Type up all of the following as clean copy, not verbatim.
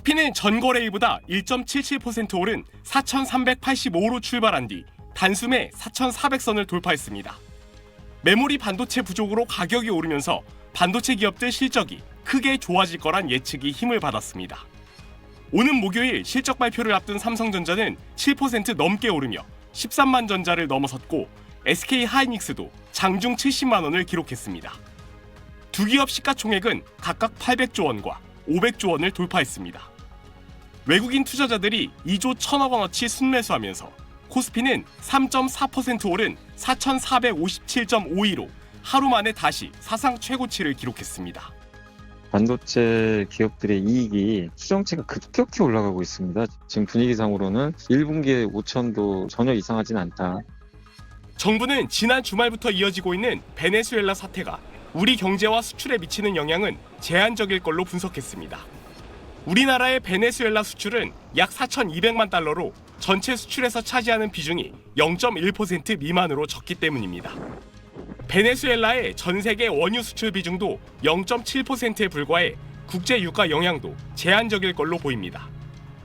코스피는 전거래일보다 1.77% 오른 4,385로 출발한 뒤 단숨에 4,400선을 돌파했습니다. 메모리 반도체 부족으로 가격이 오르면서 반도체 기업들 실적이 크게 좋아질 거란 예측이 힘을 받았습니다. 오는 목요일 실적 발표를 앞둔 삼성전자는 7% 넘게 오르며 13만 전자를 넘어섰고 SK하이닉스도 장중 70만 원을 기록했습니다. 두 기업 시가총액은 각각 800조 원과 500조 원을 돌파했습니다. 외국인 투자자들이 2조 1천억 원어치 순매수하면서 코스피는 3.4% 오른 4,457.52로 하루 만에 다시 사상 최고치를 기록했습니다. 반도체 기업들의 이익이 추정치가 급격히 올라가고 있습니다. 지금 분위기상으로는 1분기에 5천도 전혀 이상하진 않다. 정부는 지난 주말부터 이어지고 있는 베네수엘라 사태가 우리 경제와 수출에 미치는 영향은 제한적일 걸로 분석했습니다. 우리나라의 베네수엘라 수출은 약 4,200만 달러로 전체 수출에서 차지하는 비중이 0.1% 미만으로 적기 때문입니다. 베네수엘라의 전 세계 원유 수출 비중도 0.7%에 불과해 국제 유가 영향도 제한적일 걸로 보입니다.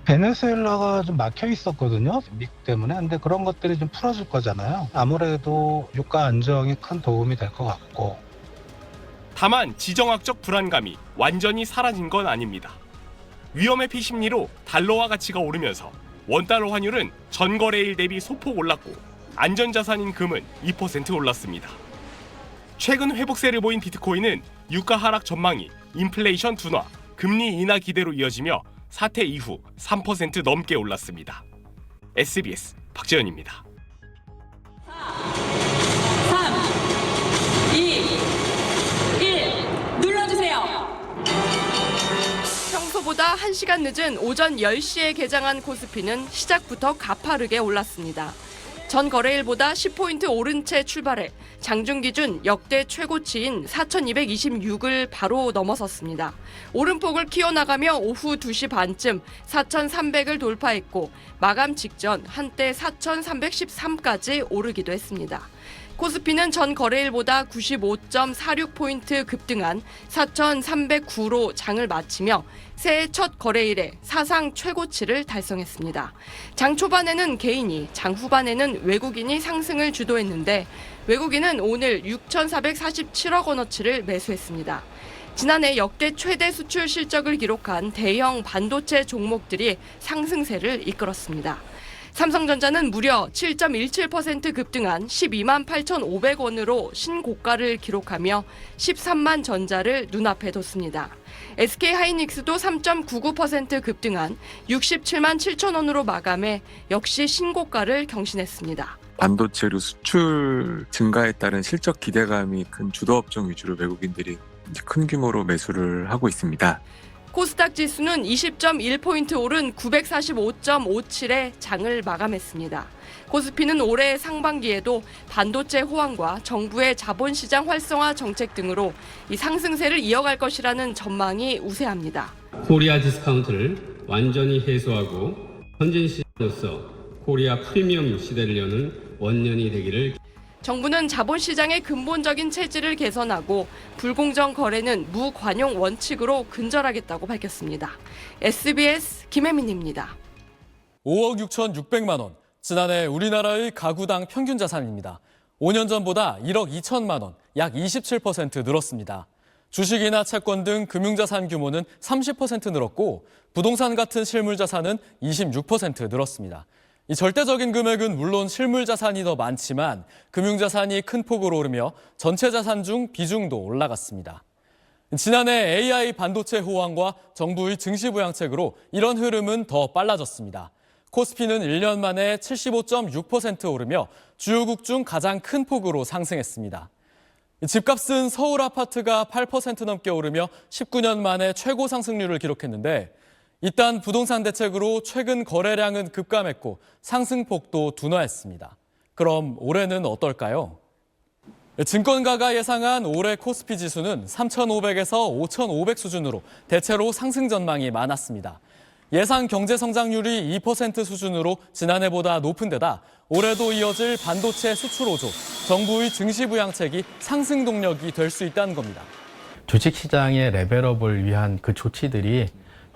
베네수엘라가 좀 막혀 있었거든요. 미국 때문에. 근데 그런 것들이 좀 풀어질 거잖아요. 아무래도 유가 안정에 큰 도움이 될 것 같고. 다만 지정학적 불안감이 완전히 사라진 건 아닙니다. 위험회피 심리로 달러화 가치가 오르면서 원달러 환율은 전거래일 대비 소폭 올랐고 안전자산인 금은 2% 올랐습니다. 최근 회복세를 보인 비트코인은 유가 하락 전망이 인플레이션 둔화, 금리 인하 기대로 이어지며 사태 이후 3% 넘게 올랐습니다. SBS 박재현입니다. 3, 2, 1 눌러주세요. 평소보다 1시간 늦은 오전 10시에 개장한 코스피는 시작부터 가파르게 올랐습니다. 전 거래일보다 10포인트 오른 채 출발해 장중 기준 역대 최고치인 4,226을 바로 넘어섰습니다. 오름폭을 키워나가며 오후 2시 반쯤 4,300을 돌파했고 마감 직전 한때 4,313까지 오르기도 했습니다. 코스피는 전 거래일보다 95.46포인트 급등한 4,309로 장을 마치며 새해 첫 거래일에 사상 최고치를 달성했습니다. 장 초반에는 개인이, 장 후반에는 외국인이 상승을 주도했는데 외국인은 오늘 6,447억 원어치를 매수했습니다. 지난해 역대 최대 수출 실적을 기록한 대형 반도체 종목들이 상승세를 이끌었습니다. 삼성전자는 무려 7.17% 급등한 12만 8,500원으로 신고가를 기록하며 13만 전자를 눈앞에 뒀습니다. SK하이닉스도 3.99% 급등한 67만 7천원으로 마감해 역시 신고가를 경신했습니다. 반도체류 수출 증가에 따른 실적 기대감이 큰 주도업종 위주로 외국인들이 큰 규모로 매수를 하고 있습니다. 코스닥 지수는 20.1포인트 오른 945.57에 장을 마감했습니다. 코스피는 올해 상반기에도 반도체 호황과 정부의 자본시장 활성화 정책 등으로 이 상승세를 이어갈 것이라는 전망이 우세합니다. 코리아 디스카운트를 완전히 해소하고 선진 시장으로서 코리아 프리미엄 시대를 여는 원년이 되기를. 정부는 자본시장의 근본적인 체질을 개선하고 불공정 거래는 무관용 원칙으로 근절하겠다고 밝혔습니다. SBS 김혜민입니다. 5억 6,600만 원, 지난해 우리나라의 가구당 평균 자산입니다. 5년 전보다 1억 2천만 원, 약 27% 늘었습니다. 주식이나 채권 등 금융자산 규모는 30% 늘었고 부동산 같은 실물자산은 26% 늘었습니다. 이 절대적인 금액은 물론 실물자산이 더 많지만 금융자산이 큰 폭으로 오르며 전체 자산 중 비중도 올라갔습니다. 지난해 AI 반도체 호황과 정부의 증시부양책으로 이런 흐름은 더 빨라졌습니다. 코스피는 1년 만에 75.6% 오르며 주요국 중 가장 큰 폭으로 상승했습니다. 집값은 서울 아파트가 8% 넘게 오르며 19년 만에 최고 상승률을 기록했는데 이딴 부동산 대책으로 최근 거래량은 급감했고 상승폭도 둔화했습니다. 그럼 올해는 어떨까요? 증권가가 예상한 올해 코스피 지수는 3,500에서 5,500 수준으로 대체로 상승 전망이 많았습니다. 예상 경제 성장률이 2% 수준으로 지난해보다 높은 데다 올해도 이어질 반도체 수출 호조, 정부의 증시 부양책이 상승 동력이 될 수 있다는 겁니다. 주식시장의 레벨업을 위한 그 조치들이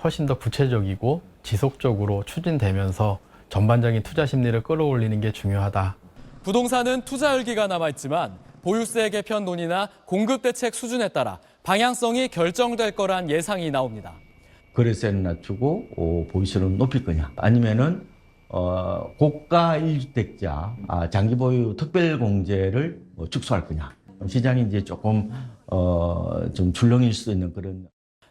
훨씬 더 구체적이고 지속적으로 추진되면서 전반적인 투자 심리를 끌어올리는 게 중요하다. 부동산은 투자 열기가 남아있지만 보유세 개편 논의나 공급 대책 수준에 따라 방향성이 결정될 거란 예상이 나옵니다. 거래세는 낮추고 보유세는 높일 거냐, 아니면은 고가 1주택자 장기 보유 특별 공제를 축소할 거냐. 시장이 이제 조금 좀 출렁일 수 있는 그런.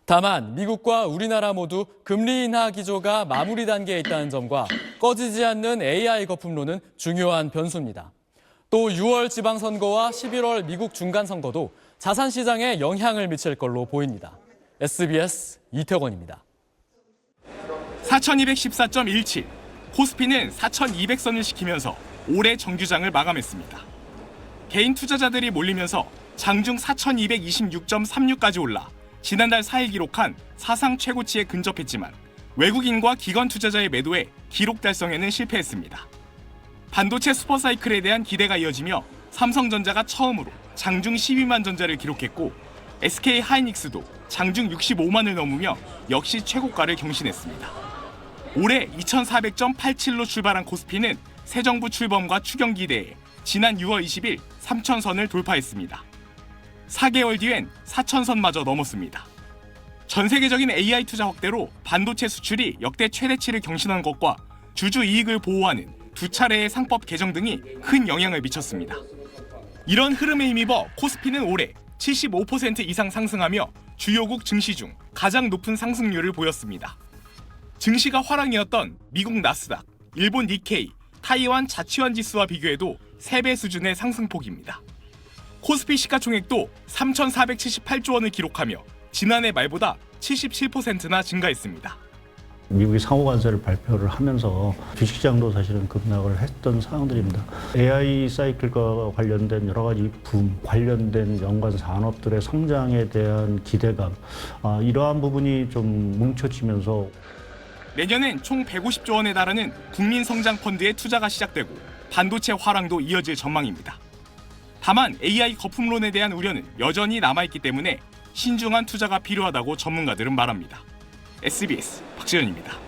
다만 미국과 우리나라 모두 금리 인하 기조가 마무리 단계에 있다는 점과 꺼지지 않는 AI 거품론은 중요한 변수입니다. 또 6월 지방선거와 11월 미국 중간선거도 자산시장에 영향을 미칠 걸로 보입니다. SBS 이태권입니다. 4214.17, 코스피는 4200선을 시키면서 올해 정규장을 마감했습니다. 개인 투자자들이 몰리면서 장중 4226.36까지 올라 지난달 4일 기록한 사상 최고치에 근접했지만 외국인과 기관 투자자의 매도에 기록 달성에는 실패했습니다. 반도체 슈퍼사이클에 대한 기대가 이어지며 삼성전자가 처음으로 장중 12만 전자를 기록했고 SK 하이닉스도 장중 65만을 넘으며 역시 최고가를 경신했습니다. 올해 2400.87로 출발한 코스피는 새 정부 출범과 추경 기대에 지난 6월 20일 3000선을 돌파했습니다. 4개월 뒤엔 4000선마저 넘었습니다. 전 세계적인 AI 투자 확대로 반도체 수출이 역대 최대치를 경신한 것과 주주 이익을 보호하는 두 차례의 상법 개정 등이 큰 영향을 미쳤습니다. 이런 흐름에 힘입어 코스피는 올해 75% 이상 상승하며 주요국 증시 중 가장 높은 상승률을 보였습니다. 증시가 화랑이었던 미국 나스닥, 일본 니케이, 타이완 자치환 지수와 비교해도 3배 수준의 상승폭입니다. 코스피 시가총액도 3,478조 원을 기록하며 지난해 말보다 77%나 증가했습니다. 미국이 상호관세를 발표를 하면서 주식시장도 사실은 급락을 했던 상황들입니다. AI 사이클과 관련된 여러 가지 붐, 관련된 연관 산업들의 성장에 대한 기대감, 이러한 부분이 좀 뭉쳐지면서 내년엔 총 150조 원에 달하는 국민성장펀드의 투자가 시작되고 반도체 화랑도 이어질 전망입니다. 다만 AI 거품론에 대한 우려는 여전히 남아있기 때문에 신중한 투자가 필요하다고 전문가들은 말합니다. SBS 박지현입니다.